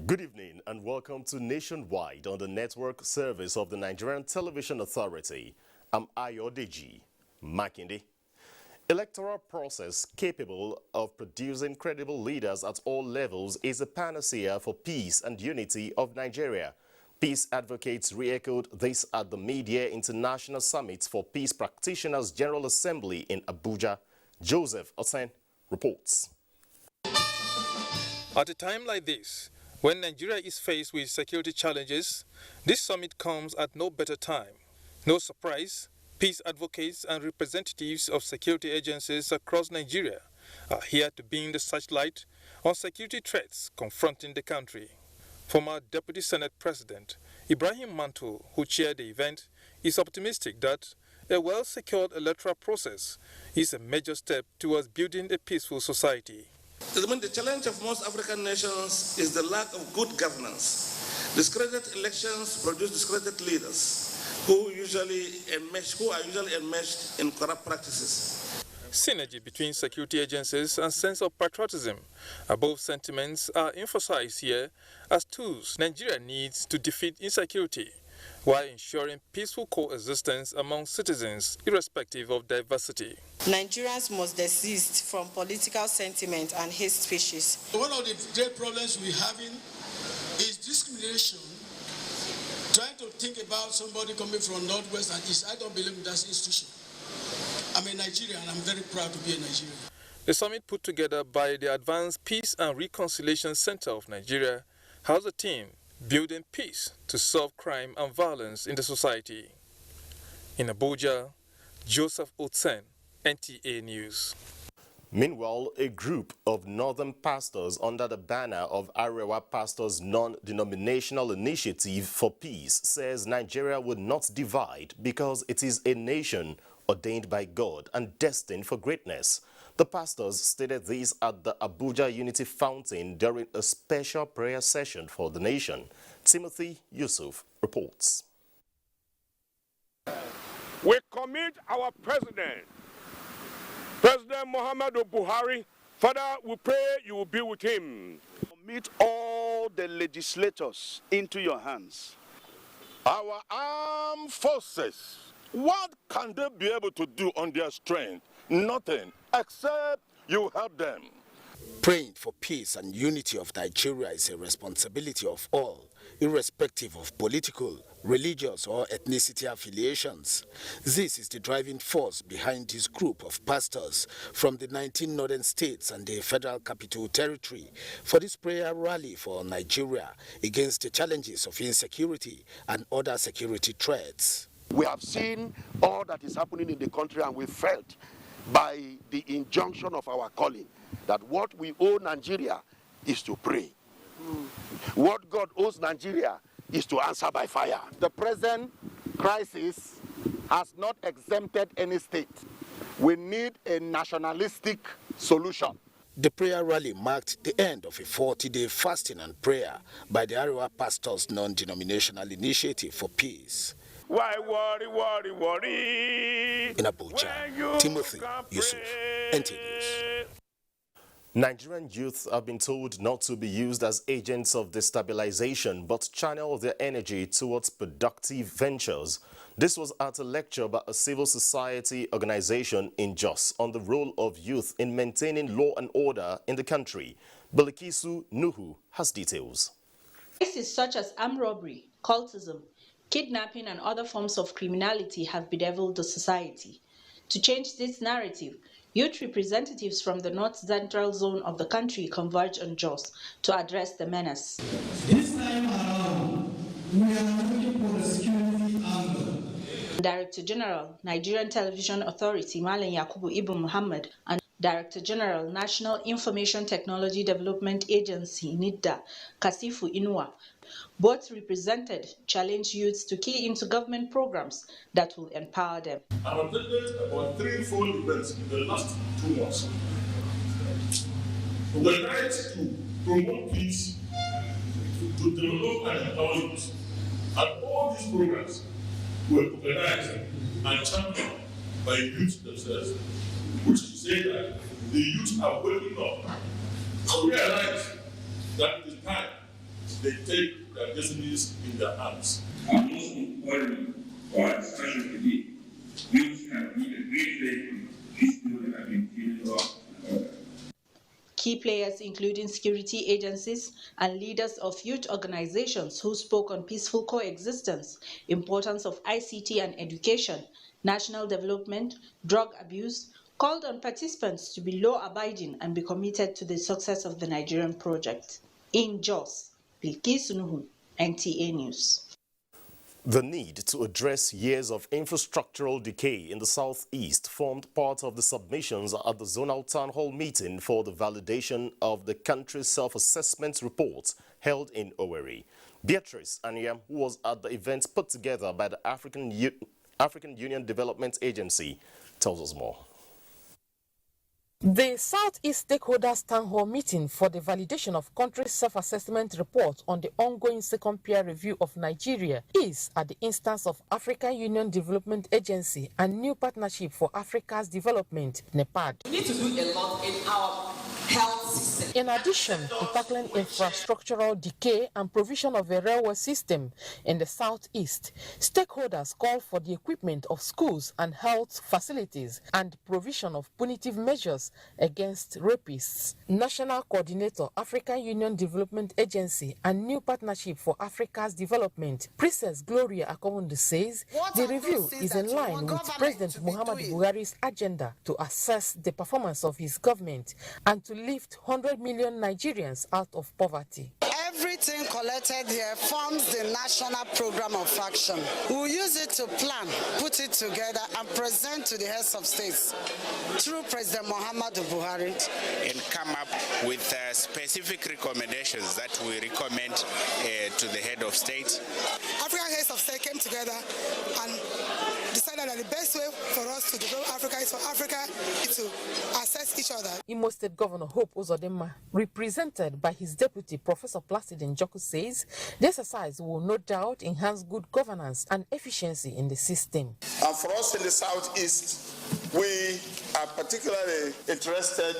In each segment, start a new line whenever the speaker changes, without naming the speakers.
Good evening and welcome to Nationwide on the network service of the Nigerian Television Authority. I'm Ayodeji Makinde. Electoral process capable of producing credible leaders at all levels is a panacea for peace and unity of Nigeria. Peace advocates re-echoed this at the Mid-Year International Summit for Peace Practitioners General Assembly in Abuja. Joseph Osen reports.
At a time like this, when Nigeria is faced with security challenges, this summit comes at no better time. No surprise, peace advocates and representatives of security agencies across Nigeria are here to beam the searchlight on security threats confronting the country. Former Deputy Senate President Ibrahim Manto, who chaired the event, is optimistic that a well-secured electoral process is a major step towards building a peaceful society.
The challenge of most African nations is the lack of good governance. Discredited elections produce discredited leaders who are usually enmeshed in corrupt practices.
Synergy between security agencies and sense of patriotism, above sentiments, are emphasized here as tools Nigeria needs to defeat insecurity, while ensuring peaceful coexistence among citizens, irrespective of diversity.
Nigerians must desist from political sentiment and hate speeches.
One of the great problems we're having is discrimination. Trying to think about somebody coming from Northwest and East, I don't believe in that institution. I'm a Nigerian and I'm very proud to be a Nigerian.
The summit put together by the Advanced Peace and Reconciliation Center of Nigeria has a team building peace to solve crime and violence in the society. In Abuja, Joseph Otsen, NTA News.
Meanwhile, a group of northern pastors under the banner of Arewa Pastors Non-Denominational Initiative for Peace says Nigeria would not divide because it is a nation ordained by God and destined for greatness. The pastors stated this at the Abuja Unity Fountain during a special prayer session for the nation. Timothy Yusuf reports.
We commit our President Muhammadu Buhari. Father, we pray you will be with him.
Commit all the legislators into your hands.
Our armed forces, what can they be able to do on their strength? Nothing, except you help them.
Praying for peace and unity of Nigeria is a responsibility of all, irrespective of political, religious or ethnicity affiliations. This is the driving force behind this group of pastors from the 19 northern states and the Federal Capital Territory for this prayer rally for Nigeria against the challenges of insecurity and other security threats.
We have seen all that is happening in the country and we felt by the injunction of our calling that what we owe Nigeria is to pray. What God owes Nigeria is to answer by fire.
The present crisis has not exempted any state. We need a nationalistic solution.
The prayer rally marked the end of a 40-day fasting and prayer by the Arewa Pastors Non-Denominational Initiative for Peace.
Why worry?
In Abuja, Timothy Yusuf, NTA News.
Nigerian youth have been told not to be used as agents of destabilization, but channel their energy towards productive ventures. This was at a lecture by a civil society organization in Jos on the role of youth in maintaining law and order in the country. Bilikisu Nuhu has details.
Cases such as armed robbery, cultism, kidnapping and other forms of criminality have bedeviled the society. To change this narrative, youth representatives from the north-central zone of the country converge on Jos to address the menace.
This time around, we are looking for the security angle.
Director General, Nigerian Television Authority, Malam Yakubu Ibn Muhammad, and Director General, National Information Technology Development Agency, NIDDA, Kasifu Inua, both represented challenged youths to key into government programs that will empower them.
I've attended about 3 full events in the last 2 months. Organized to promote peace, to develop and empower youth. And all these programs were organized and championed by youth themselves, which is to say that the youth are waking up to realize that it is time they take their destinies in their hands.
Our most important or discussion today, youth can be a great way this building has been given up.
Key players including security agencies and leaders of youth organizations who spoke on peaceful coexistence, importance of ICT and education, national development, drug abuse, called on participants to be law-abiding and be committed to the success of the Nigerian project. In Jos, Bilkis Nuhu, NTA News.
The need to address years of infrastructural decay in the southeast formed part of the submissions at the zonal town hall meeting for the validation of the country's self-assessment report held in Owerri. Beatrice Anyam, who was at the event put together by the African Union Development Agency, tells us more.
The Southeast Stakeholders Town Hall meeting for the validation of country's self-assessment report on the ongoing second peer review of Nigeria is at the instance of African Union Development Agency and New Partnership for Africa's Development, NEPAD.
We need to do a lot in our health system.
In addition to tackling infrastructural decay and provision of a railway system in the Southeast, stakeholders call for the equipment of schools and health facilities and provision of punitive measures against rapists. National Coordinator, African Union Development Agency and New Partnership for Africa's Development, Princess Gloria Akomundu says the review is in line with President Muhammadu Buhari's agenda to assess the performance of his government and to lift 100 million Nigerians out of poverty.
Everything collected here forms the national program of action. We'll use it to plan, put it together, and present to the heads of states through President Muhammadu Buhari.
And come up with specific recommendations that we recommend to the head of state.
African heads of state came together and decided that the best way for us to develop Africa is for Africa to assess each other.
Imo State Governor Hope Uzodinma, represented by his deputy Professor Placid Njoku, says the exercise will no doubt enhance good governance and efficiency in the system.
And for us in the Southeast, we are particularly interested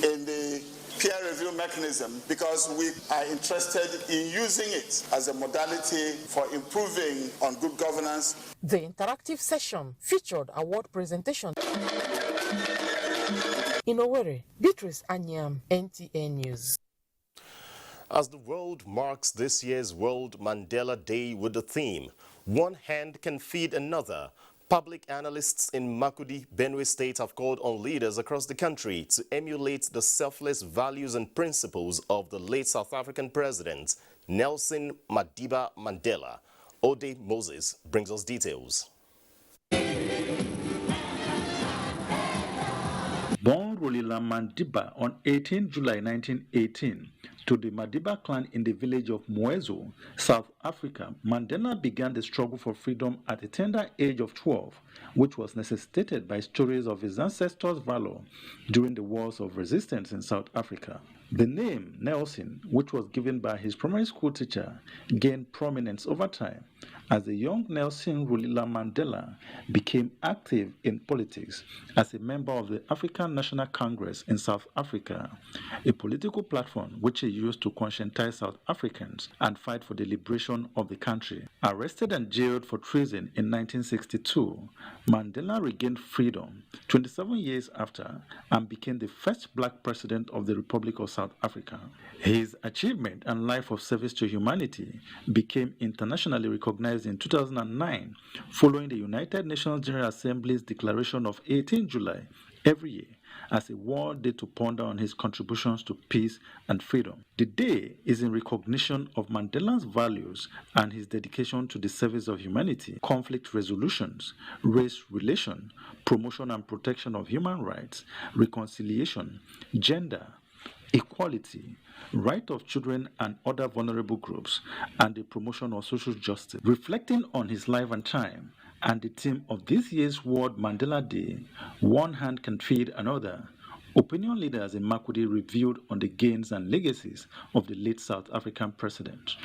in the peer review mechanism because we are interested in using it as a modality for improving on good governance.
The interactive session featured award presentation. In Owerri, Beatrice Anyam, NTA News.
As the world marks this year's World Mandela Day with the theme, "One hand can feed another," public analysts in Makurdi, Benue State have called on leaders across the country to emulate the selfless values and principles of the late South African president, Nelson Madiba Mandela. Ode Moses brings us details.
Born Rolila Madiba on 18 July 1918 to the Madiba clan in the village of Mwezo, South Africa, Mandela began the struggle for freedom at a tender age of 12, which was necessitated by stories of his ancestors' valor during the wars of resistance in South Africa. The name Nelson, which was given by his primary school teacher, gained prominence over time as the young Nelson Rolila Mandela became active in politics as a member of the African National Congress in South Africa, a political platform which he used to conscientize South Africans and fight for the liberation of the country. Arrested and jailed for treason in 1962, Mandela regained freedom 27 years after and became the first black president of the Republic of South Africa. His achievement and life of service to humanity became internationally recognized in 2009 following the United Nations General Assembly's declaration of 18 July every year as a World Day to ponder on his contributions to peace and freedom. The day is in recognition of Mandela's values and his dedication to the service of humanity, conflict resolutions, race relation, promotion and protection of human rights, reconciliation, gender, equality, right of children and other vulnerable groups, and the promotion of social justice. Reflecting on his life and time, and the theme of this year's World Mandela Day, One Hand Can Feed Another, opinion leaders in Makurdi reviewed on the gains and legacies of the late South African president.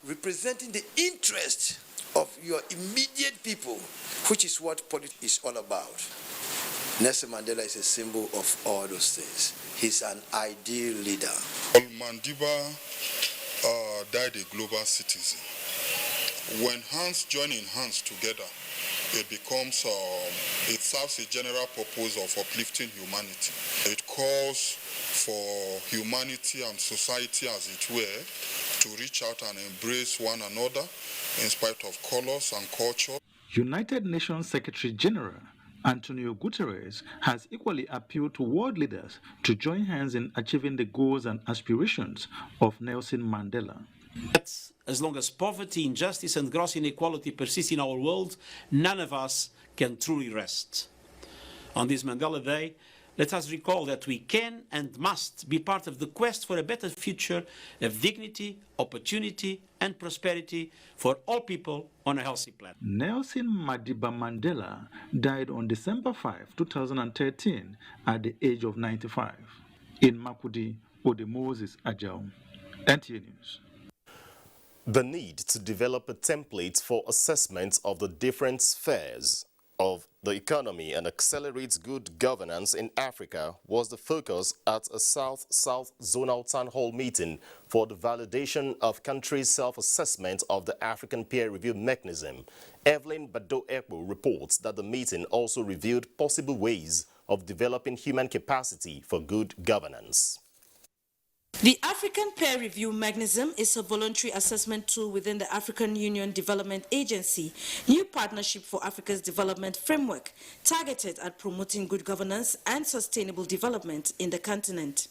Representing the interest of your immediate people, which is what politics is all about. Nelson Mandela is a symbol of all those things. He's an ideal leader.
Mandiba died a global citizen. When hands join in hands together, it becomes, it serves a general purpose of uplifting humanity. It calls for humanity and society, as it were, to reach out and embrace one another in spite of colors and culture.
United Nations Secretary General Antonio Guterres has equally appealed to world leaders to join hands in achieving the goals and aspirations of Nelson Mandela.
As long as poverty, injustice, and gross inequality persist in our world, none of us can truly rest. On this Mandela Day, let us recall that we can and must be part of the quest for a better future of dignity, opportunity, and prosperity for all people on a healthy planet.
Nelson Madiba Mandela died on December 5, 2013, at the age of 95. In Makurdi, Ode Moses Ajao, NTA News.
The need to develop a template for assessment of the different spheres of the economy and accelerate good governance in Africa was the focus at a South-South Zonal Town Hall meeting for the validation of countries' self-assessment of the African peer review mechanism. Evelyn Bado-Ekpo reports that the meeting also reviewed possible ways of developing human capacity for good governance.
The African Peer Review Mechanism is a voluntary assessment tool within the African Union Development Agency, new partnership for Africa's development framework, targeted at promoting good governance and sustainable development in the continent.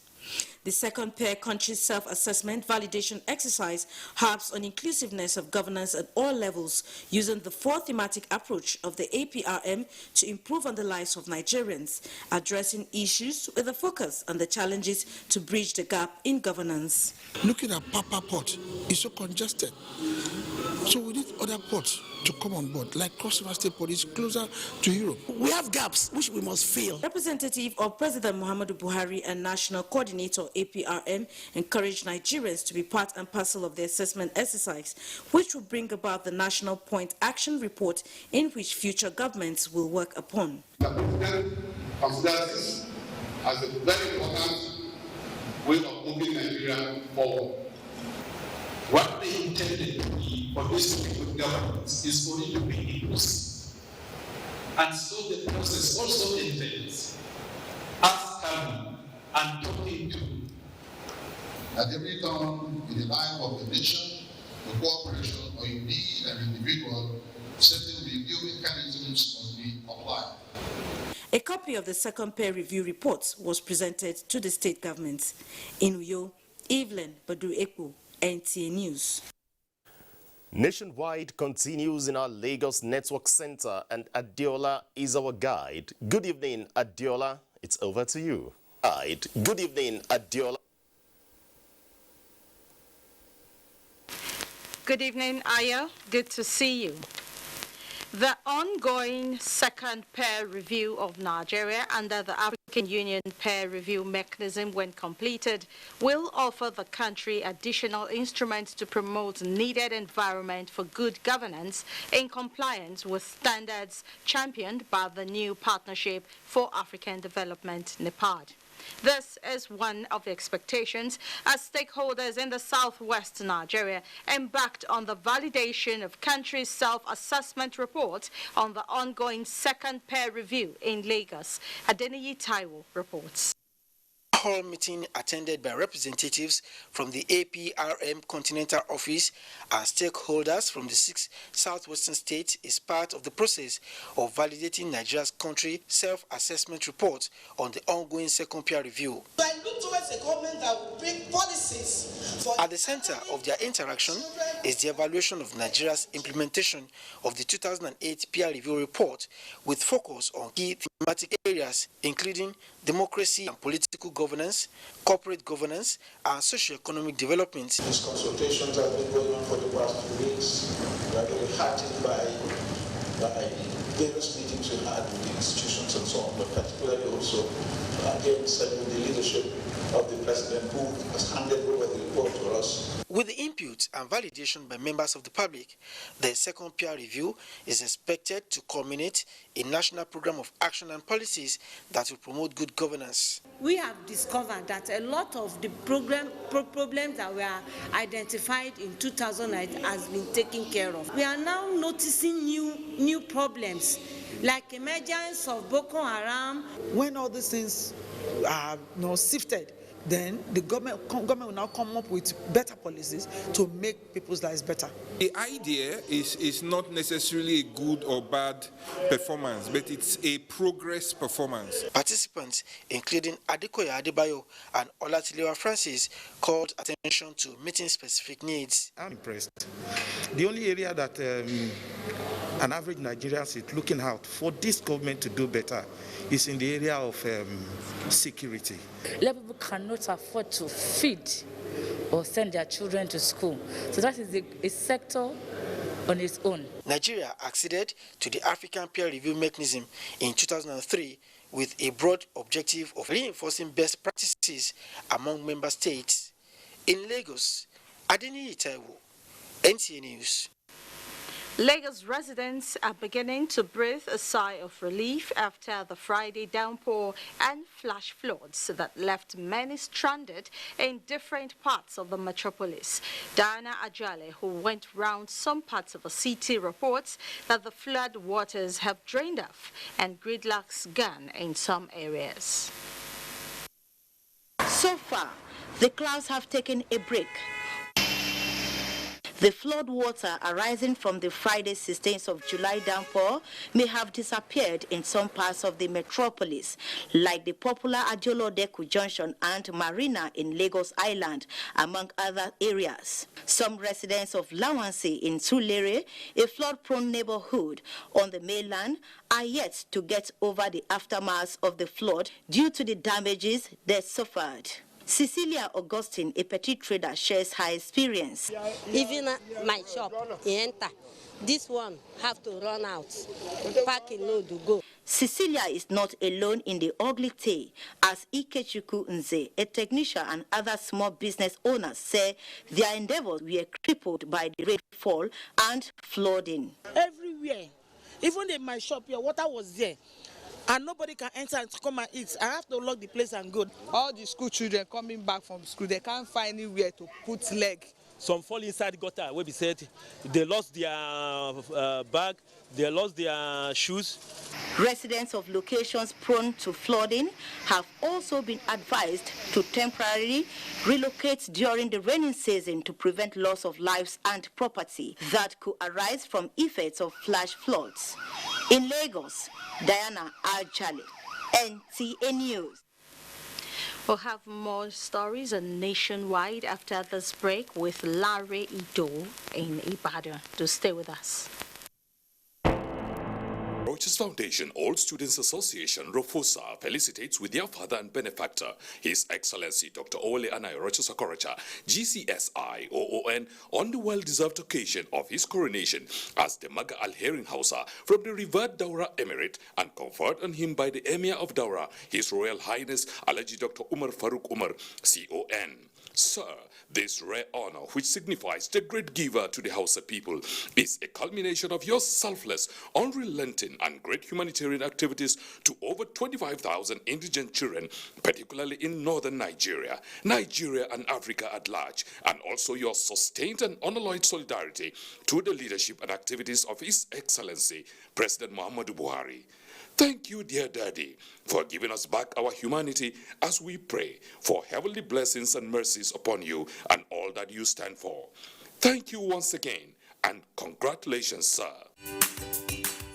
The second peer country self-assessment validation exercise harps on inclusiveness of governance at all levels, using the four thematic approach of the APRM to improve on the lives of Nigerians, addressing issues with a focus on the challenges to bridge the gap in governance.
Looking at Papa Port is so congested. So we need other ports to come on board, like Cross River State Port is closer to Europe. We have gaps which we must fill.
Representative of President Muhammadu Buhari and National Coordinator APRM encouraged Nigerians to be part and parcel of the assessment exercise, which will bring about the National Point Action Report in which future governments will work upon.
The President considers this as a very important way of moving Nigeria forward. What they intended for this to be good governance is for it to be inclusive. And so the process also entails us coming and talking to. At every turn in the life of the nation, the corporation, or indeed an individual, certain review mechanisms must be applied.
A copy of the second peer review report was presented to the state government. In Uyo, Evelyn Badu-Ekpo, NTA News.
Nationwide continues in our Lagos Network Center, and Adiola is our guide. Good evening, Adiola. It's over to you. Good evening, Adiola.
Good evening, Ayo. Good to see you. The ongoing second peer review of Nigeria under the African Union peer review mechanism, when completed, will offer the country additional instruments to promote needed environment for good governance in compliance with standards championed by the new Partnership for African Development, NEPAD. This is one of the expectations as stakeholders in the southwest Nigeria embarked on the validation of country's self-assessment report on the ongoing second peer review in Lagos. Adeniyi Taiwo reports.
hall meeting attended by representatives from the APRM Continental Office and stakeholders from the 6 southwestern states is part of the process of validating Nigeria's country self-assessment report on the ongoing second peer review.
So I look towards a government that will bring policies for...
At the center of their interaction is the evaluation of Nigeria's implementation of the 2008 peer review report with focus on key thematic areas including democracy and political governance, corporate governance, and socio-economic development.
These consultations have been going on for the past 2 weeks. We are very heartened by various meetings we had with the institutions and so on, but particularly also, again, with the leadership of the President who has handed over the report to us.
With the input and validation by members of the public, the second peer review is expected to culminate in a national program of action and policies that will promote good governance.
We have discovered that a lot of the problems that were identified in 2008 has been taken care of. We are now noticing new problems like emergence of Boko Haram.
When all these things are sifted, then the government will now come up with better policies to make people's lives better.
The idea is not necessarily a good or bad performance, but it's a progress performance.
Participants, including Adekoya Adebayo and Olatilewa Francis, called attention to meeting specific needs.
I'm impressed. The only area that an average Nigerian is looking out for this government to do better is in the area of security.
People cannot afford to feed or send their children to school. So that is a sector on its own.
Nigeria acceded to the African Peer Review Mechanism in 2003 with a broad objective of reinforcing best practices among member states. In Lagos, Adeniyi Taiwo, NTA News.
Lagos residents are beginning to breathe a sigh of relief after the Friday downpour and flash floods that left many stranded in different parts of the metropolis. Diana Ajale, who went round some parts of the city, reports that the flood waters have drained off and gridlocks gone in some areas.
So far, the clouds have taken a break. The flood water arising from the Friday 16th of July downpour may have disappeared in some parts of the metropolis, like the popular Ajolo-Deku Junction and Marina in Lagos Island, among other areas. Some residents of Lawansi in Tulere, a flood-prone neighborhood on the mainland, are yet to get over the aftermath of the flood due to the damages they suffered. Cecilia Augustine, a petty trader, shares her experience.
Even my shop, enter. This one have to run out. Parking load to go.
Cecilia is not alone in the ugly tale, as Ikechuku Nze, a technician, and other small business owners say their endeavors were crippled by the rainfall and flooding.
Everywhere, even in my shop here, water was there. And nobody can enter and come and eat. I have to lock the place and go.
All the school children coming back from school, they can't find anywhere to put leg.
Some fall inside the gutter where we said they lost their bag, they lost their shoes.
Residents of locations prone to flooding have also been advised to temporarily relocate during the rainy season to prevent loss of lives and property that could arise from effects of flash floods. In Lagos, Diana Ajale, NTA News.
We'll have more stories on Nationwide after this break with Larry Ido in Ibadan. To stay with us.
Rochas Foundation All Students Association, Rofosa, felicitates with their father and benefactor, His Excellency Dr. Ole Anai Rochas Okorocha, GCSI OON, on the well-deserved occasion of his coronation as the Maga Al-Herin Hausa from the revered Daura Emirate, and conferred on him by the Emir of Daura, His Royal Highness Alaji Dr. Umar Farooq Umar, CON. Sir, this rare honor, which signifies the great giver to the Hausa people, is a culmination of your selfless, unrelenting, and great humanitarian activities to over 25,000 indigent children, particularly in northern Nigeria, and Africa at large, and also your sustained and unalloyed solidarity to the leadership and activities of His Excellency, President Muhammadu Buhari. Thank you, dear Daddy, for giving us back our humanity as we pray for heavenly blessings and mercies upon you and all that you stand for. Thank you once again, and congratulations, sir.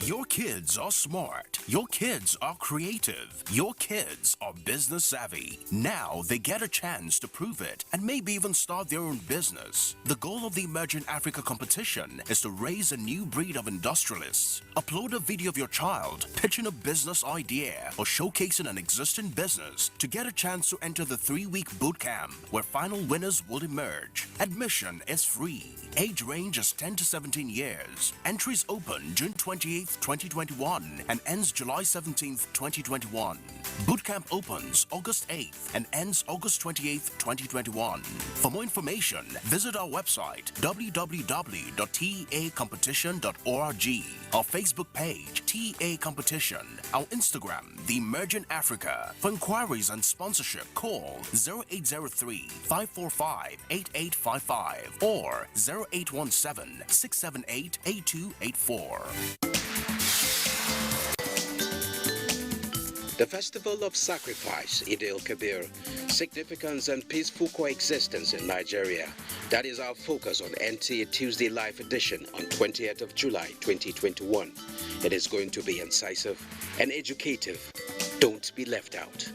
Your kids are smart. Your kids are creative. Your kids are business savvy. Now they get a chance to prove it and maybe even start their own business. The goal of the Emerging Africa competition is to raise a new breed of industrialists. Upload a video of your child pitching a business idea or showcasing an existing business to get a chance to enter the 3-week boot camp where final winners will emerge. Admission is free. Age range is 10 to 17 years. Entries open June 28th, 2021 and ends July 17th, 2021. Bootcamp opens August 8th and ends August 28th, 2021. For more information, visit our website www.teacompetition.org, our Facebook page TEA Competition, our Instagram The Emerging Africa. For inquiries and sponsorship, call 0803-545-8855 or 0817-678-8284.
The Festival of Sacrifice, Eid el-Kabir, significance and peaceful coexistence in Nigeria. That is our focus on NTA Tuesday Live Edition on 20th of July 2021. It is going to be incisive and educative. Don't be left out.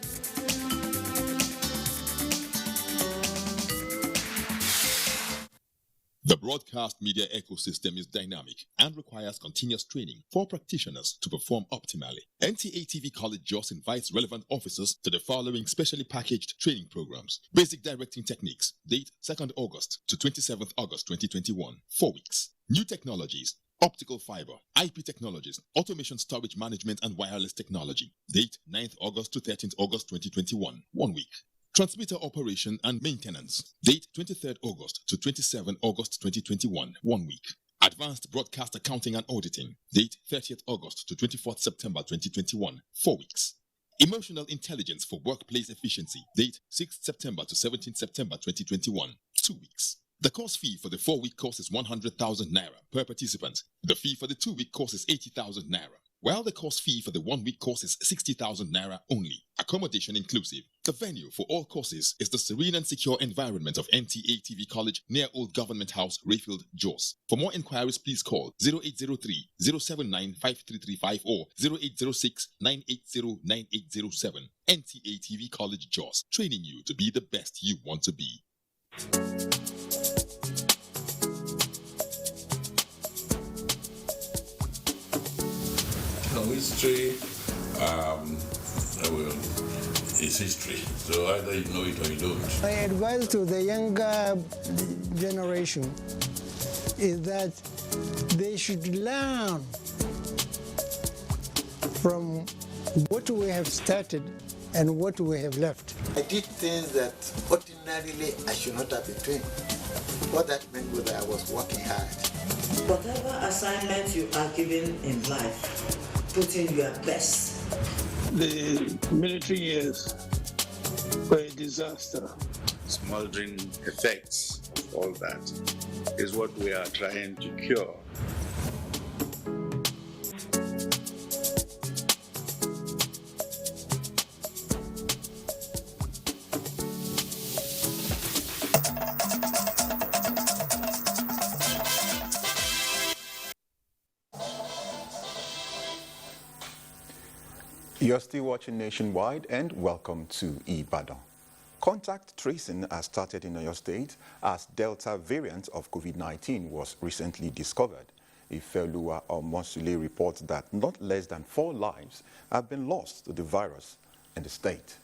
The broadcast media ecosystem is dynamic and requires continuous training for practitioners to perform optimally. NTA TV College Jos invites relevant officers to the following specially packaged training programs. Basic Directing Techniques, date 2nd August to 27th August 2021, 4 weeks. New Technologies, Optical Fiber, IP Technologies, Automation Storage Management and Wireless Technology, date 9th August to 13th August 2021, 1 week. Transmitter Operation and Maintenance, date 23rd August to 27th August 2021, 1 week. Advanced Broadcast Accounting and Auditing, date 30th August to 24th September 2021, 4 weeks. Emotional Intelligence for Workplace Efficiency, date 6th September to 17th September 2021, 2 weeks. The course fee for the 4-week course is 100,000 naira per participant. The fee for the 2-week course is 80,000 naira. While the course fee for the 1-week course is 60,000 naira only, accommodation inclusive. The venue for all courses is the serene and secure environment of NTA TV College near Old Government House, Rayfield, Jos. For more inquiries, please call 0803-079-5335 or 0806-980-9807. NTA TV College, Jos, training you to be the best you want to be.
History is history, so either you know it or you don't.
My advice to the younger generation is that they should learn from what we have started and what we have left.
I did things that ordinarily I should not have been doing. What that meant was that I was working hard.
Whatever assignment you are given in life, put in your best.
The military years were a disaster.
Smoldering effects of all that is what we are trying to cure.
You're still watching Nationwide, and welcome to Ibadan. Contact tracing has started in Oyo State as Delta variant of COVID-19 was recently discovered. Ifelua Omosule reports that not less than 4 lives have been lost to the virus in the state.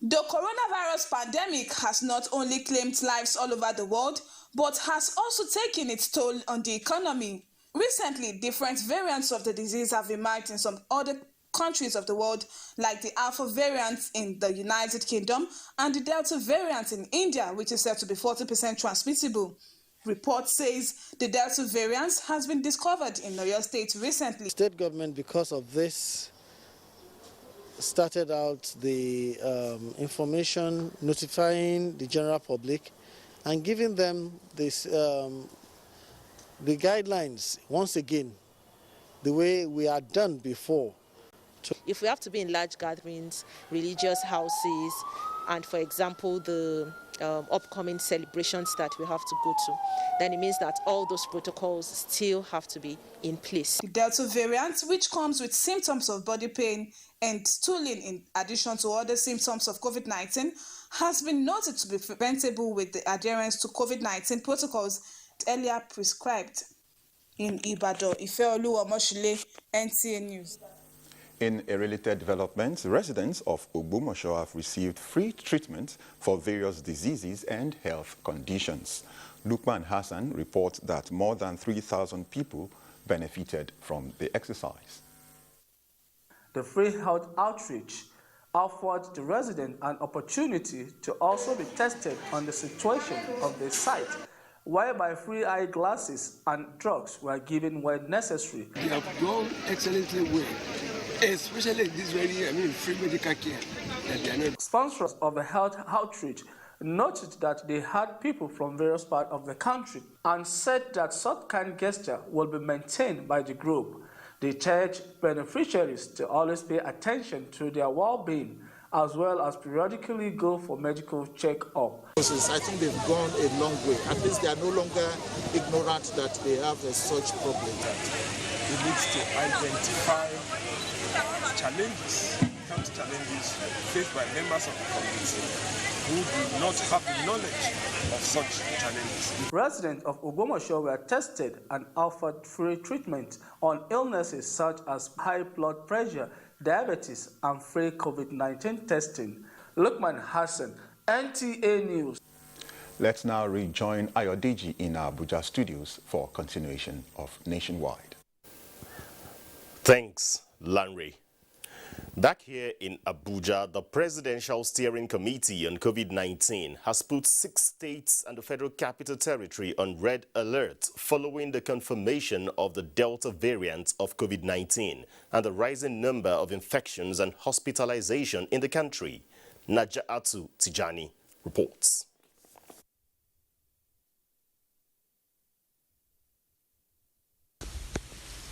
The coronavirus pandemic has not only claimed lives all over the world, but has also taken its toll on the economy. Recently, different variants of the disease have emerged in some other countries of the world, like the Alpha variant in the United Kingdom and the Delta variant in India, which is said to be 40% transmissible. Report says the Delta variant has been discovered in Oyo State recently.
State government, because of this, started out the information notifying the general public and giving them this the guidelines once again the way we had done before.
If we have to be in large gatherings, religious houses, and for example, the upcoming celebrations that we have to go to, then it means that all those protocols still have to be in place.
The Delta variant, which comes with symptoms of body pain and stooling in addition to other symptoms of COVID-19, has been noted to be preventable with the adherence to COVID-19 protocols earlier prescribed. In Ibadan, Ifeoluwa Moshile, NTA News.
In a related development, residents of Ogbomoso have received free treatment for various diseases and health conditions. Lukman Hassan reports that more than 3,000 people benefited from the exercise.
The free health outreach offered the resident an opportunity to also be tested on the situation of the site, whereby free eyeglasses and drugs were given where necessary.
They have done excellently well, especially in this very, free medical care that they are not.
Sponsors of the health outreach noted that they had people from various parts of the country and said that such kind gesture will be maintained by the group. They urged beneficiaries to always pay attention to their well-being as well as periodically go for medical check-up.
I think they've gone a long way. At least they are no longer ignorant that they have such problem.
It needs to identify challenges, health challenges faced by members of the community who do not have the knowledge of such challenges.
Residents of Ogbomoso were tested and offered free treatment on illnesses such as high blood pressure, diabetes, and free COVID-19 testing. Lukman Hassan, NTA News.
Let's now rejoin Ayodeji in our Abuja studios for continuation of Nationwide.
Thanks, Lanre. Back here in Abuja, the Presidential Steering Committee on COVID-19 has put 6 states and the Federal Capital Territory on red alert following the confirmation of the Delta variant of COVID-19 and the rising number of infections and hospitalization in the country. Naja'atu Tijani reports.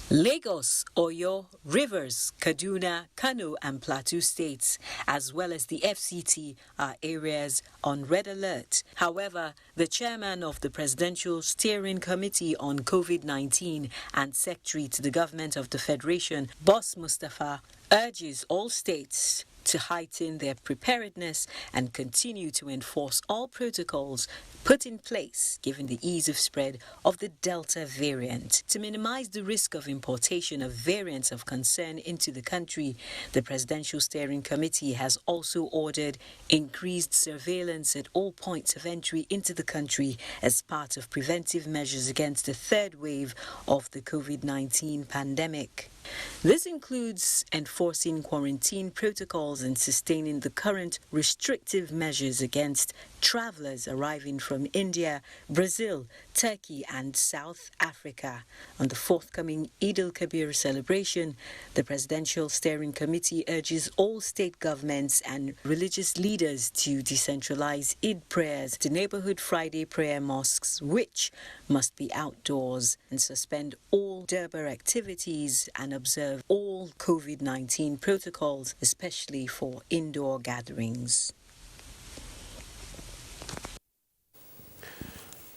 Lagos, Oyo, Rivers, Kaduna, Kano and Plateau states, as well as the FCT, are areas on red alert. However, the chairman of the Presidential Steering Committee on COVID-19 and Secretary to the Government of the Federation, Boss Mustafa, urges all states to heighten their preparedness and continue to enforce all protocols put in place given the ease of spread of the Delta variant. To minimize the risk of importation of variants of concern into the country, the Presidential Steering Committee has also ordered increased surveillance at all points of entry into the country as part of preventive measures against the third wave of the COVID-19 pandemic. This includes enforcing quarantine protocols and sustaining the current restrictive measures against travelers arriving from India, Brazil, Turkey and South Africa. On the forthcoming Eid al-Kabir celebration, the Presidential Steering Committee urges all state governments and religious leaders to decentralize Eid prayers to neighborhood Friday prayer mosques, which must be outdoors, and suspend all Durbar activities and observe all COVID-19 protocols, especially for indoor gatherings.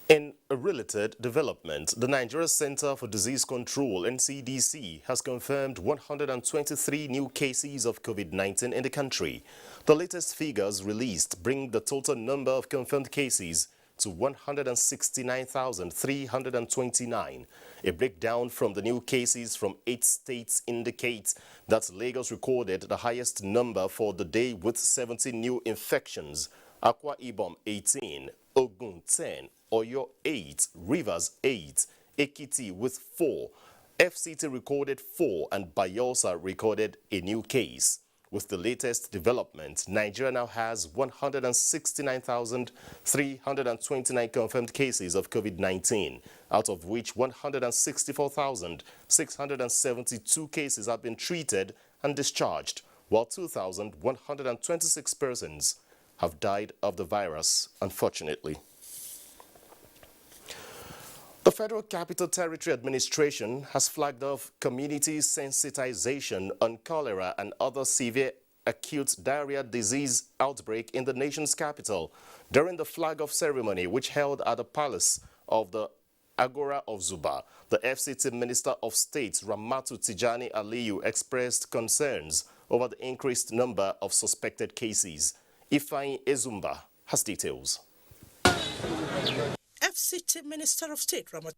In a related development, the Nigeria Center for Disease Control, NCDC, has confirmed 123 new cases of COVID-19 in the country. The latest figures released bring the total number of confirmed cases to 169,329. A breakdown from the new cases from 8 states indicates that Lagos recorded the highest number for the day with 70 new infections, Akwa Ibom 18, Ogun 10, Oyo 8, Rivers 8, Ekiti with 4, FCT recorded 4 and Bayelsa recorded a new case. With the latest development, Nigeria now has 169,329 confirmed cases of COVID-19, out of which 164,672 cases have been treated and discharged, while 2,126 persons have died of the virus, unfortunately. The Federal Capital Territory Administration has flagged off community sensitization on cholera and other severe acute diarrhea disease outbreak in the nation's capital during the flag-off ceremony which held at the palace of the Agora of Zuba. The FCT Minister of State Ramatu Tijani Aliyu expressed concerns over the increased number of suspected cases. Ifeanyi Ezumba has details.
FCT Minister of State Ramatu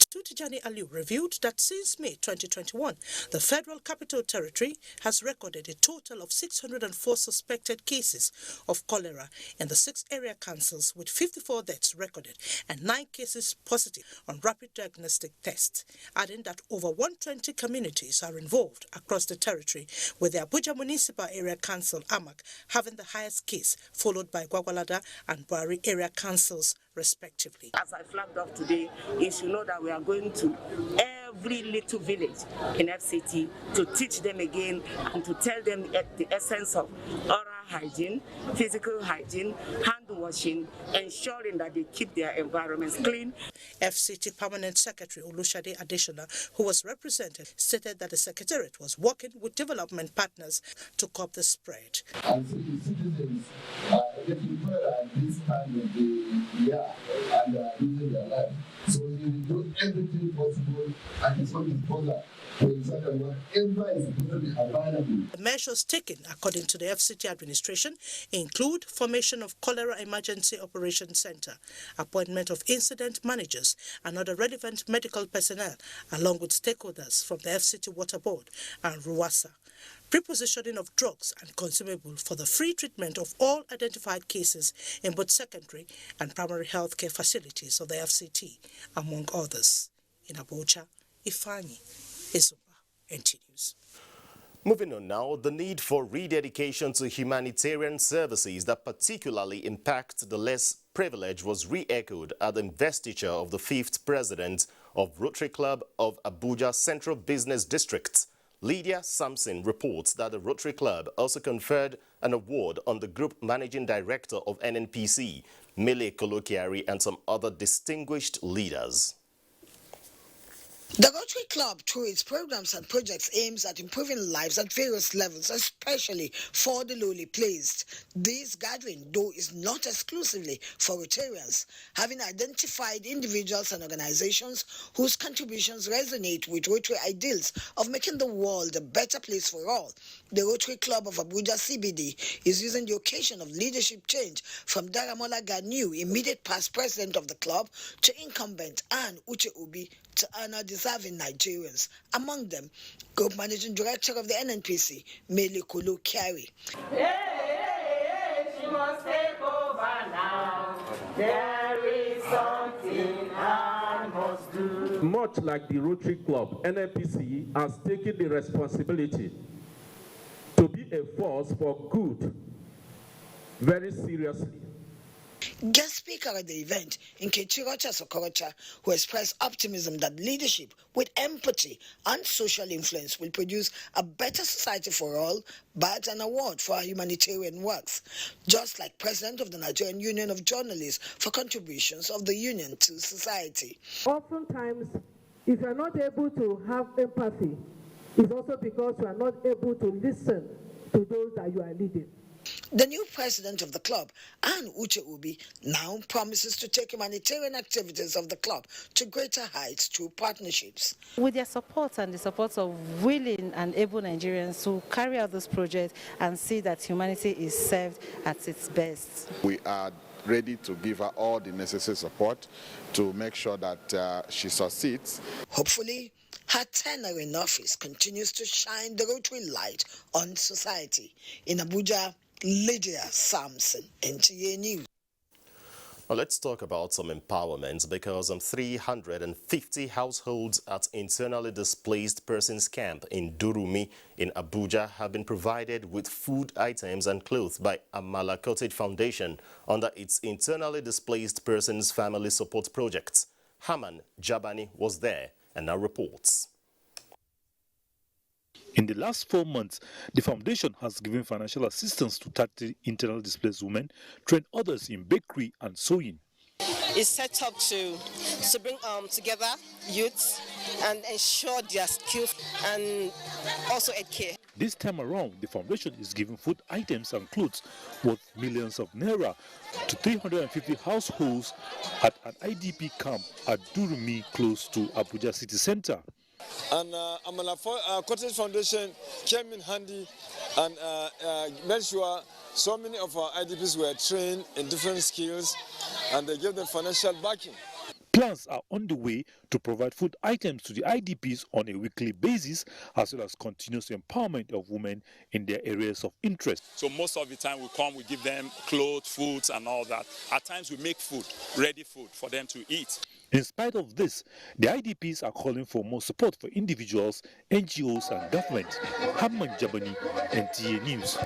Tijani Aliyu revealed that since May 2021, the Federal Capital Territory has recorded a total of 604 suspected cases of cholera in the 6 area councils, with 54 deaths recorded and 9 cases positive on rapid diagnostic tests, adding that over 120 communities are involved across the territory, with the Abuja Municipal Area Council, AMAC, having the highest case, followed by Gwagwalada and Buhari Area Councils, respectively.
As I flagged off today, is that we are going to every little village in FCT to teach them again and to tell them the essence of oral hygiene, physical hygiene, hand washing, ensuring that they keep their environments clean.
FCT Permanent Secretary Olushade Adeshona, who was represented, stated that the Secretariat was working with development partners to curb the spread.
And so the citizens are getting better at this time of the year and are losing their life. So we will do everything possible and it's not disposal to ensure that whatever is going available.
The measures taken, according to the FCT administration, include formation of Cholera Emergency Operations Center, appointment of incident managers and other relevant medical personnel, along with stakeholders from the FCT Water Board and RUWASA, prepositioning of drugs and consumables for the free treatment of all identified cases in both secondary and primary healthcare facilities of the FCT, among others. In Abuja, Ifeanyi Ezumba, NTA News.
Moving on now, the need for rededication to humanitarian services that particularly impact the less privileged was re-echoed at the investiture of the 5th president of Rotary Club of Abuja Central Business District. Lydia Sampson reports that the Rotary Club also conferred an award on the Group Managing Director of NNPC, Mele Kolokiari, and some other distinguished leaders.
The Rotary Club, through its programs and projects, aims at improving lives at various levels, especially for the lowly placed. This gathering, though, is not exclusively for Rotarians, having identified individuals and organizations whose contributions resonate with Rotary ideals of making the world a better place for all. The Rotary Club of Abuja CBD is using the occasion of leadership change from Daramola Ganiu, immediate past president of the club, to incumbent Anne Uche Obi, to honor deserving Nigerians, among them Group Managing Director of the NNPC, Mele Kolokiari.
She must take over now. There is something I must do.
Much like the Rotary Club, NNPC has taken the responsibility to be a force for good very seriously.
Guest speaker at the event, Nkechi Rocha Sokorocha, who expressed optimism that leadership with empathy and social influence will produce a better society for all, bagged an award for her humanitarian works, just like President of the Nigerian Union of Journalists for contributions of the union to society.
Oftentimes, if you are not able to have empathy, it's also because you are not able to listen to those that you are leading.
The new president of the club, Anne Uche Obi, now promises to take humanitarian activities of the club to greater heights through partnerships.
With their support and the support of willing and able Nigerians to carry out this project and see that humanity is served at its best.
We are ready to give her all the necessary support to make sure that she succeeds.
Hopefully, her tenure in office continues to shine the Rotary light on society. In Abuja, Lydia Sampson, NTA News.
Well, let's talk about some empowerment because 350 households at internally displaced persons camp in Durumi in Abuja have been provided with food items and clothes by Amala Cottage Foundation under its internally displaced persons family support project. Haman Jabani was there and now reports.
In the last 4 months, the foundation has given financial assistance to 30 internally displaced women, trained others in bakery and sewing.
is set up to bring together youths and ensure their skills and also educate.
This time around, the foundation is giving food items and clothes worth millions of naira to 350 households at an IDP camp at Durumi, close to Abuja city center.
And Amala Cottage Foundation came in handy and made sure so many of our IDPs were trained in different skills, and they gave them financial backing.
Plans are on the way to provide food items to the IDPs on a weekly basis, as well as continuous empowerment of women in their areas of interest.
So most of the time we come, we give them clothes, foods and all that. At times we make food, ready food for them to eat.
In spite of this, the IDPs are calling for more support for individuals, NGOs and government. Hamman Jabani, NTA News.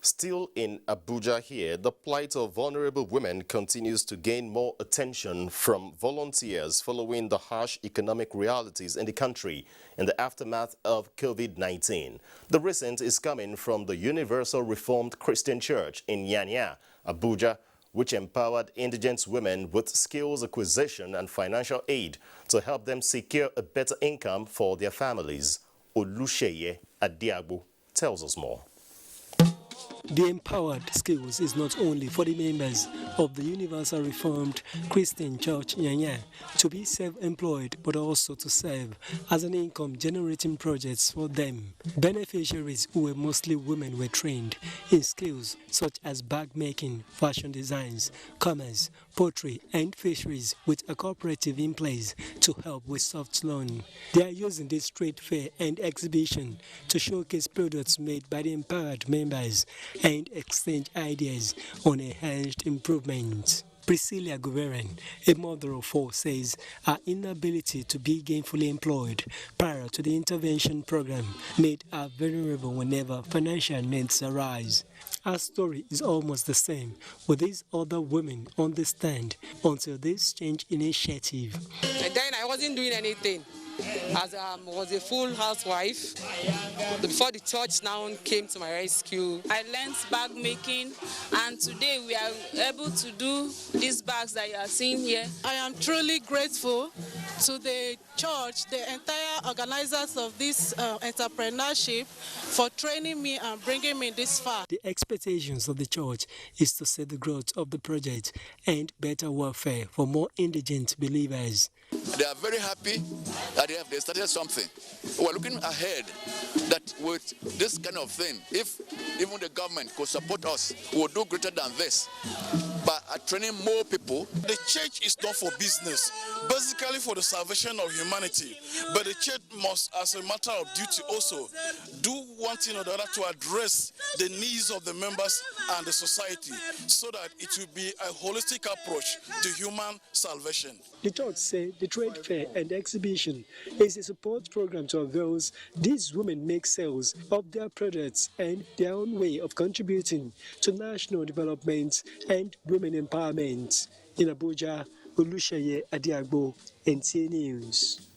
Still in Abuja here, the plight of vulnerable women continues to gain more attention from volunteers following the harsh economic realities in the country in the aftermath of COVID-19. The recent is coming from the Universal Reformed Christian Church in Yanya, Abuja, which empowered indigent women with skills acquisition and financial aid to help them secure a better income for their families. Olusheye Adiagbo tells us more.
The empowered skills is not only for the members of the Universal Reformed Christian Church Nyanya to be self-employed, but also to serve as an income-generating project for them. Beneficiaries, who were mostly women, were trained in skills such as bag making, fashion designs, commerce, poultry and fisheries, with a cooperative in place to help with soft loan. They are using this trade fair and exhibition to showcase products made by the empowered members and exchange ideas on enhanced improvements. Priscilla Guveran, a mother of four, says her inability to be gainfully employed prior to the intervention program made her vulnerable whenever financial needs arise. Her story is almost the same with these other women on the stand until this change initiative.
Then I wasn't doing anything, as I was a full housewife before the church now came to my rescue.
I learned bag making, and today we are able to do these bags that you are seeing here.
I am truly grateful to the church, the entire organizers of this entrepreneurship, for training me and bringing me this far.
The expectations of the church is to see the growth of the project and better welfare for more indigent believers.
They are very happy that they started something. We're looking ahead that with this kind of thing, if even the government could support us, we'll do greater than this. But training more people.
The church is not for business, basically for the salvation of humanity. But the church must, as a matter of duty, also do one thing or the other to address the needs of the members and the society, so that it will be a holistic approach to human salvation.
The church said the trade fair and exhibition is a support program to those these women make sales of their products and their own way of contributing to national development and women empowerment. In Abuja, Olusheye Adiagbo, NTA News.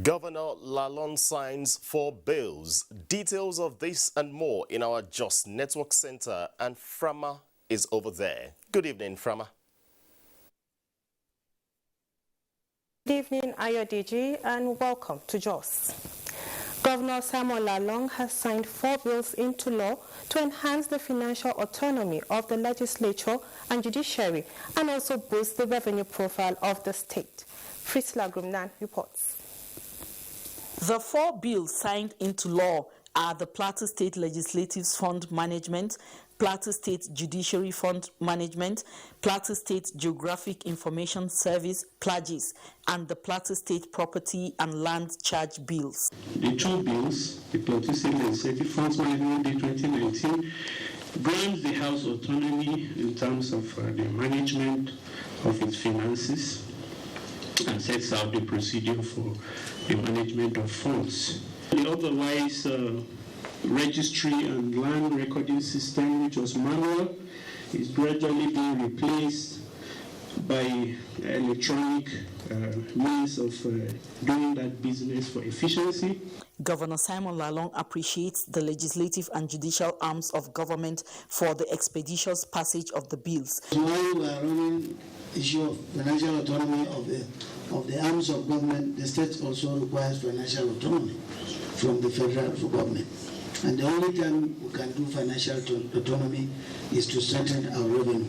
Governor Lalong signs 4 bills. Details of this and more in our Just Network Center, and Frama is over there. Good evening, Frama.
Good evening, Ayodiji, and welcome to JOS. Governor Samuel Lalong has signed 4 bills into law to enhance the financial autonomy of the legislature and judiciary and also boost the revenue profile of the state. Frisla Grumnan reports.
The 4 bills signed into law are the Plateau State Legislative Fund Management, Plateau State Judiciary Fund Management, Plateau State Geographic Information Service, PLAGIS, and the Plateau State Property and Land Charge Bills.
The 2 bills, the Plateau State Legislative Funds Management Bill 2019, grants the House autonomy in terms of the management of its finances and sets out the procedure for the management of funds. The otherwise registry and land recording system, which was manual, is gradually being replaced by electronic means of doing that business for efficiency.
Governor Simon Lalong appreciates the legislative and judicial arms of government for the expeditious passage of the bills.
While we are running the issue of financial autonomy of the arms of government, the state also requires financial autonomy from the federal government. And the only time we can do financial autonomy is to strengthen our revenue.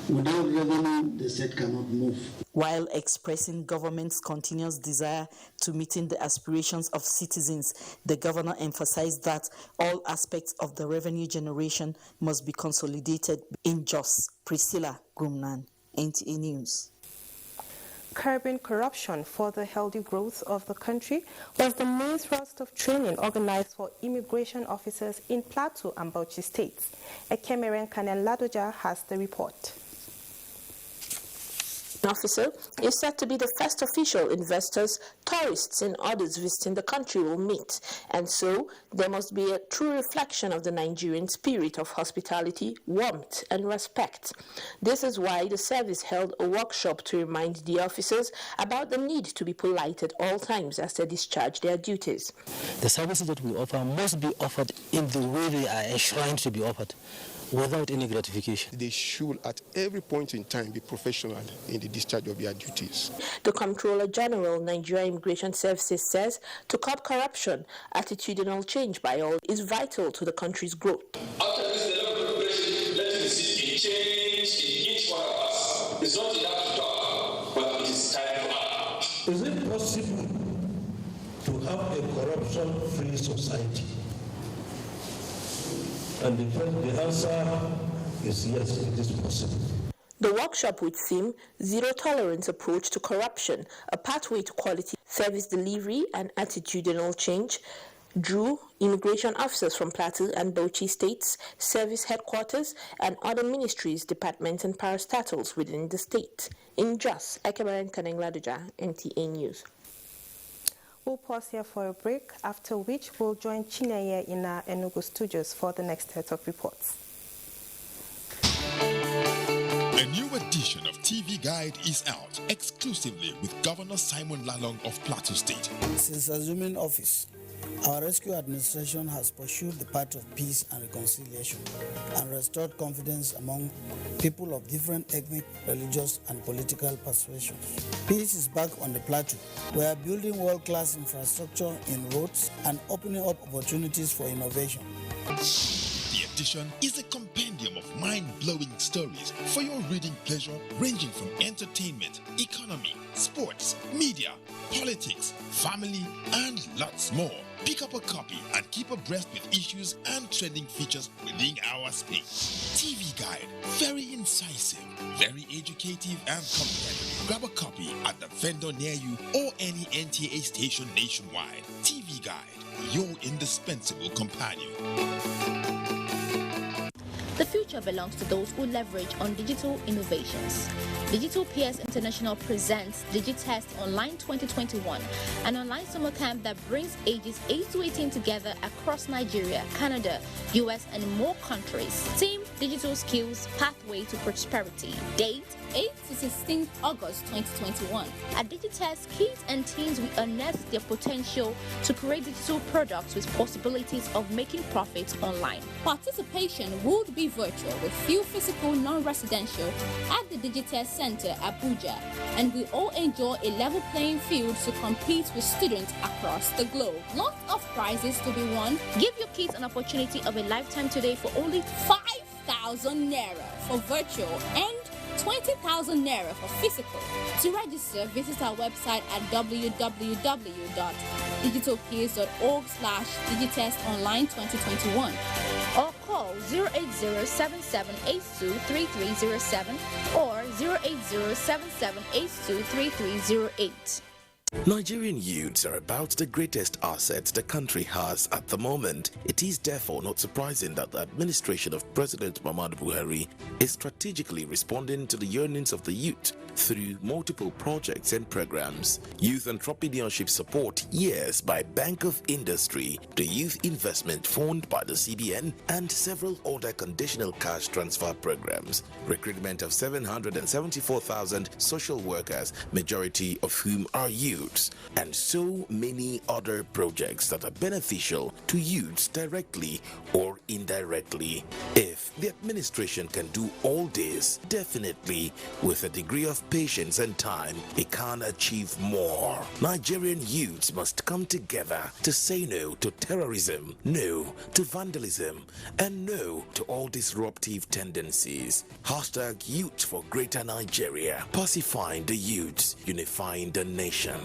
Without revenue, the state cannot move.
While expressing government's continuous desire to meeting the aspirations of citizens, the governor emphasized that all aspects of the revenue generation must be consolidated in Jos. Priscilla Grumnan, NTA News.
Curbing corruption for the healthy growth of the country was the main thrust of training organized for immigration officers in Plateau and Bauchi states. Ekemeren Kanen Ladoja has the report.
An officer is said to be the first official investors, tourists, and others visiting the country will meet, and so there must be a true reflection of the Nigerian spirit of hospitality, warmth, and respect. This is why the service held a workshop to remind the officers about the need to be polite at all times as they discharge their duties.
The services that we offer must be offered in the way they are enshrined to be offered, without any gratification.
They should at every point in time be professional in the discharge of their duties.
The Comptroller General, Nigerian Immigration Services, says to curb corruption, attitudinal change by all is vital to the country's growth.
After this level of preparation, let me see a change in each one of us. It's not enough to talk, but it is time to act.
Is it possible to have a corruption-free society? And the answer is yes, it is possible.
The workshop with theme Zero Tolerance Approach to Corruption, a Pathway to Quality Service Delivery and Attitudinal Change drew immigration officers from Plateau and Bauchi states, service headquarters, and other ministries, departments, and parastatals within the state. In Jos, Ekemeren Kaneng Ladoja, NTA News.
We'll pause here for a break, after which we'll join Chineye in our Enugu studios for the next set of reports.
A new edition of TV Guide is out exclusively with Governor Simon Lalong of Plateau State.
Since assuming office, our rescue administration has pursued the path of peace and reconciliation and restored confidence among people of different ethnic, religious, and political persuasions. Peace is back on the plateau. We are building world-class infrastructure in roads and opening up opportunities for innovation.
The edition is a compendium of mind-blowing stories for your reading pleasure, ranging from entertainment, economy, sports, media, politics, family, and lots more. Pick up a copy and keep abreast with issues and trending features within our space. TV Guide, very incisive, very educative and compelling. Grab a copy at the vendor near you or any NTA station nationwide. TV Guide, your indispensable companion.
The future belongs to those who leverage on digital innovations. Digital Peers International presents DigiTest Online 2021, an online summer camp that brings ages 8 to 18 together across Nigeria, Canada, US, and more countries. Theme: Digital Skills, Pathway to Prosperity. Date: 8 to 16 August 2021. At DigiTest, kids and teens will unearth their potential to create digital products with possibilities of making profits online. Participation would be virtual with few physical non-residential at the DigiTest Center, Abuja, and we all enjoy a level playing field to compete with students across the globe. Lots of prizes to be won. Give your kids an opportunity of a lifetime today for only 5,000 Naira for virtual and 20,000 Naira for physical. To register, visit our website at www.digitalpeers.org/digitestonline2021 or call 08077823307 or 08077823308.
Nigerian youths are about the greatest asset the country has at the moment. It is therefore not surprising that the administration of President Muhammadu Buhari is strategically responding to the yearnings of the youth through multiple projects and programs. Youth entrepreneurship support years by Bank of Industry, the Youth Investment Fund by the CBN, and several other conditional cash transfer programs. Recruitment of 774,000 social workers, majority of whom are youths, and so many other projects that are beneficial to youths directly or indirectly. If the administration can do all this, definitely with a degree of patience and time, it can achieve more. Nigerian youths must come together to say no to terrorism, no to vandalism, and no to all disruptive tendencies. Hashtag Youth for Greater Nigeria. Pacifying the youths, unifying the nation.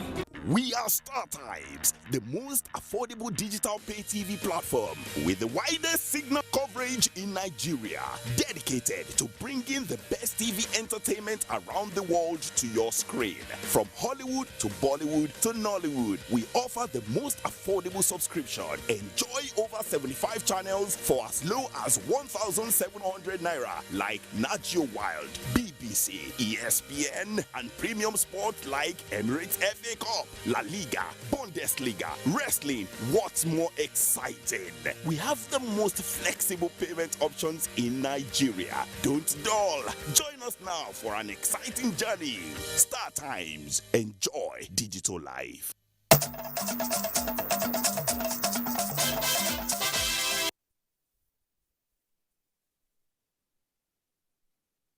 We are StarTimes, the most affordable digital pay TV platform with the widest signal coverage in Nigeria, dedicated to bringing the best TV entertainment around the world to your screen. From Hollywood to Bollywood to Nollywood, we offer the most affordable subscription. Enjoy over 75 channels for as low as 1,700 naira, like Nat Geo Wild, BBC, ESPN, and premium sport like Emirates FA Cup, La Liga, Bundesliga, wrestling. What's more exciting? We have the most flexible payment options in Nigeria. Don't dull. Join us now for an exciting journey. StarTimes. Enjoy digital life.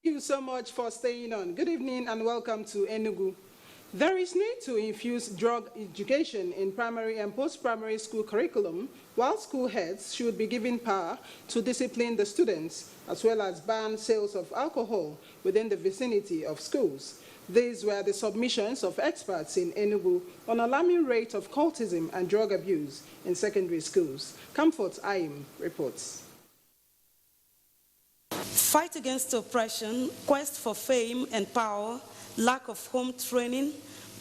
Thank you so much for staying on. Good evening and welcome to Enugu. There is need to infuse drug education in primary and post-primary school curriculum, while school heads should be given power to discipline the students, as well as ban sales of alcohol within the vicinity of schools. These were the submissions of experts in Enugu on alarming rate of cultism and drug abuse in secondary schools. Comfort Aim reports.
Fight against oppression, quest for fame and power, lack of home training,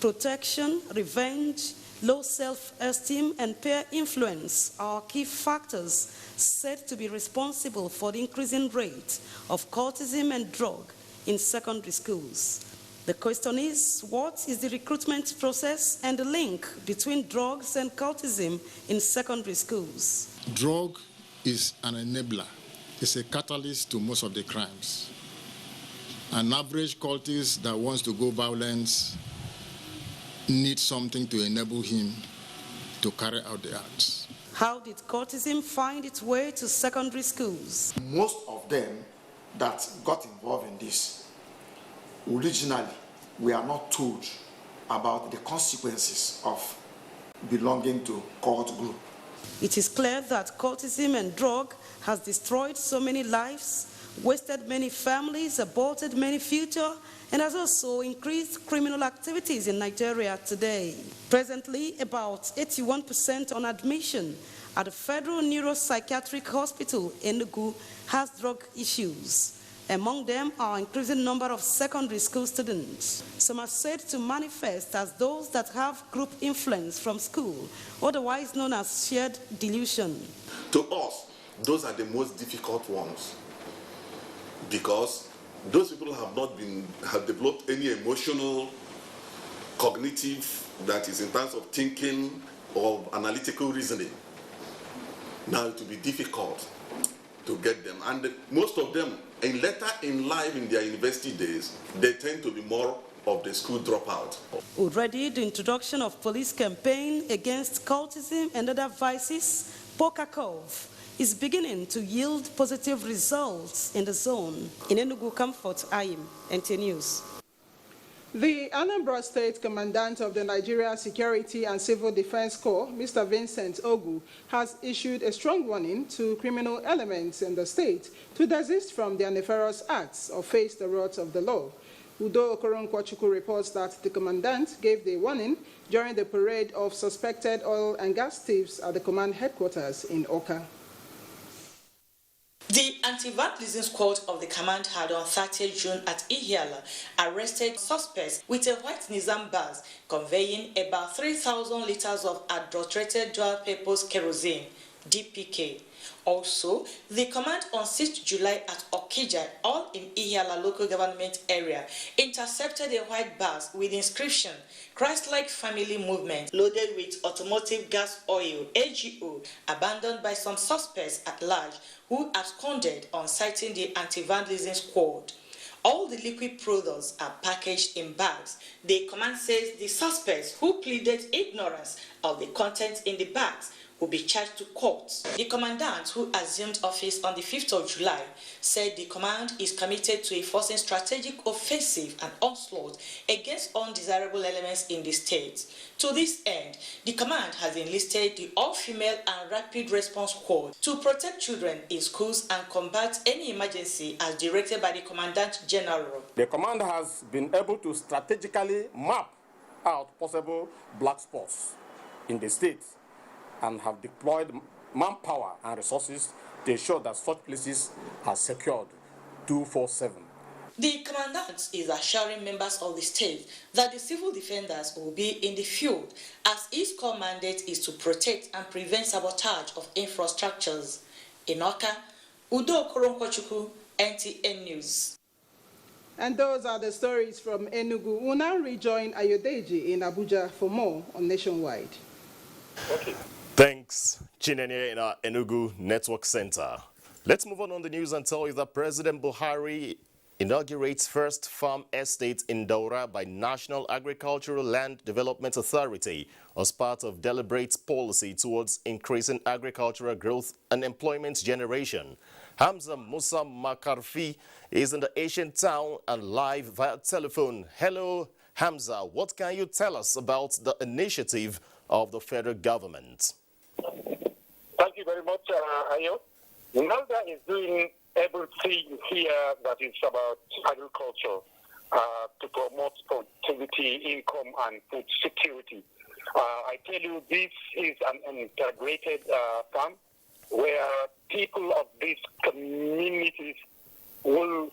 protection, revenge, low self-esteem, and peer influence are key factors said to be responsible for the increasing rate of cultism and drug in secondary schools. The question is, what is the recruitment process and the link between drugs and cultism in secondary schools?
Drug is an enabler. It's a catalyst to most of the crimes. An average cultist that wants to go violent needs something to enable him to carry out the acts.
How did cultism find its way to secondary schools?
Most of them that got involved in this, originally, we are not told about the consequences of belonging to cult group.
It is clear that cultism and drug has destroyed so many lives, wasted many families, aborted many futures, and has also increased criminal activities in Nigeria today. Presently, about 81% on admission at the Federal Neuropsychiatric Hospital in Enugu has drug issues. Among them are an increasing number of secondary school students. Some are said to manifest as those that have group influence from school, otherwise known as shared delusion.
To us, those are the most difficult ones, because those people have developed any emotional, cognitive, that is in terms of thinking or analytical reasoning. Now it will be difficult to get them, and most of them, later in life in their university days, they tend to be more of the school dropout.
Already, the introduction of police campaign against cultism and other vices, OPTICAL, is beginning to yield positive results in the zone. In Enugu, Comfort Ayim, NTA News.
The Anambra State Commandant of the Nigeria Security and Civil Defense Corps, Mr. Vincent Ogu, has issued a strong warning to criminal elements in the state to desist from their nefarious acts or face the wrath of the law. Udo Okoronkwachuku reports that the commandant gave the warning during the parade of suspected oil and gas thieves at the command headquarters in Oka.
The anti-vandalism squad of the command had on 30th June at Ihiala arrested suspects with a white Nissan bus conveying about 3,000 litres of adulterated dual-purpose kerosene, DPK. Also, the command on 6th July at Okija, all in Ihiala local government area, intercepted a white bus with inscription, Christ-like family movement, loaded with automotive gas oil, AGO, abandoned by some suspects at large who absconded on citing the anti-vandalism squad. All the liquid products are packaged in bags. The command says the suspects who pleaded ignorance of the contents in the bags will be charged to court. The commandant, who assumed office on the 5th of July, said the command is committed to enforcing strategic offensive and onslaught against undesirable elements in the state. To this end, the command has enlisted the all-female and rapid response squad to protect children in schools and combat any emergency as directed by the Commandant General.
The command has been able to strategically map out possible black spots in the state and have deployed manpower and resources to ensure that such places are secured 24/7.
The commandant is assuring members of the state that the civil defenders will be in the field as his core mandate is to protect and prevent sabotage of infrastructures. In Oka, Udo Koronkochuku, NTA News.
And those are the stories from Enugu. We'll now rejoin Ayodeji in Abuja for more on Nationwide.
Okay.
Thanks, Chinenye, in our Enugu Network Center. Let's move on the news and tell you that President Buhari inaugurates first farm estate in Daura by National Agricultural Land Development Authority as part of deliberate policy towards increasing agricultural growth and employment generation. Hamza Musa Makarfi is in the ancient town and live via telephone. Hello, Hamza. What can you tell us about the initiative of the federal government?
Thank you very much, Ayo. NALDA is doing everything here that is about agriculture to promote productivity, income, and food security. I tell you, this is an integrated farm where people of these communities will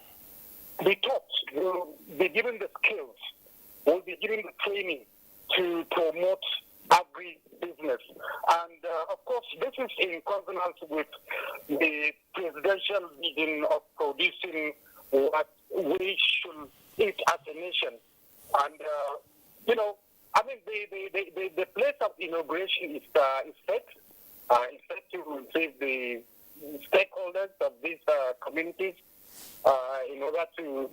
be taught, will be given the skills, will be given the training to promote agri-business. And of course, this is in consonance with the presidential vision of producing what we should eat as a nation. And, you know, I mean, the place of inauguration is set. It's set to receive the stakeholders of these communities in order to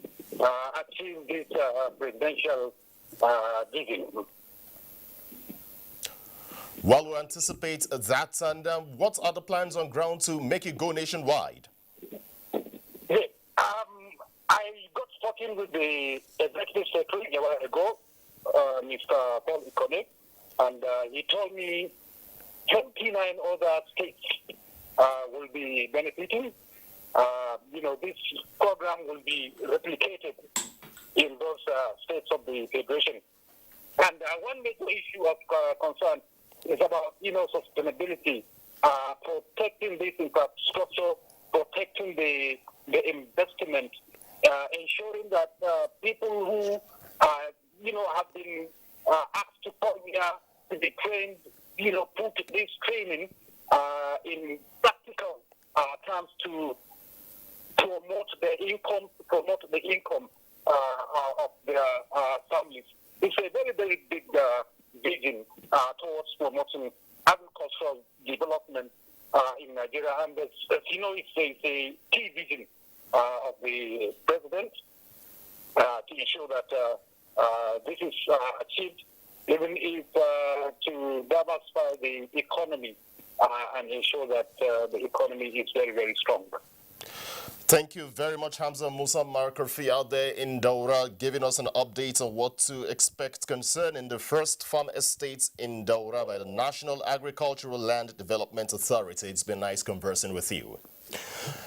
achieve this presidential vision.
Well, we anticipate that, and what are the plans on ground to make it go nationwide?
Hey, I got talking with the executive secretary a while ago, Mr. Paul Ikone, and he told me 29 other states will be benefiting. You know, this program will be replicated in those states of the Federation. And one major issue of concern is about, you know, sustainability, protecting this infrastructure, protecting the investment, ensuring that people who, you know, have been asked to come here to be trained, you know, put this training in practical terms to promote the income of their families. It's a very, very big vision towards promoting agricultural development in Nigeria. And as you know, it's a key vision of the president to ensure that this is achieved, even if to diversify the economy and ensure that the economy is very, very strong.
Thank you very much, Hamza Musa Markarfi, out there in Daura, giving us an update on what to expect concerning the first farm estates in Daura by the National Agricultural Land Development Authority. It's been nice conversing with you.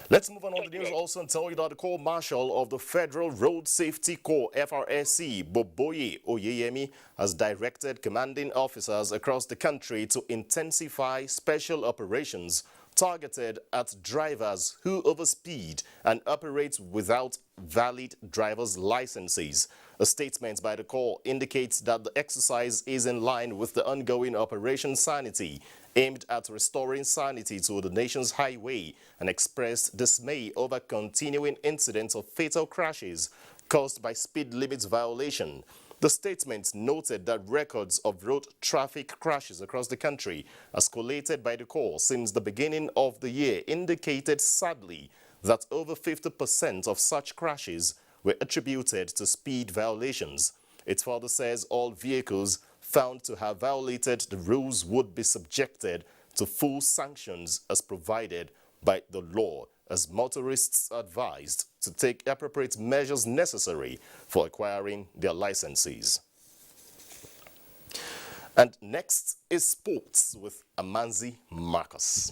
Let's move on the news also and tell you that the Corps Marshal of the Federal Road Safety Corps, FRSC, Boboye Oyeyemi, has directed commanding officers across the country to intensify special operations targeted at drivers who overspeed and operate without valid driver's licenses. A statement by the Corps indicates that the exercise is in line with the ongoing Operation Sanity, aimed at restoring sanity to the nation's highway, and expressed dismay over continuing incidents of fatal crashes caused by speed limits violation. The statement noted that records of road traffic crashes across the country, as collated by the Corps since the beginning of the year, indicated sadly that over 50% of such crashes were attributed to speed violations. It further says all vehicles found to have violated the rules would be subjected to full sanctions as provided by the law, as motorists are advised to take appropriate measures necessary for acquiring their licenses. And next is sports with Amanzi Marcus.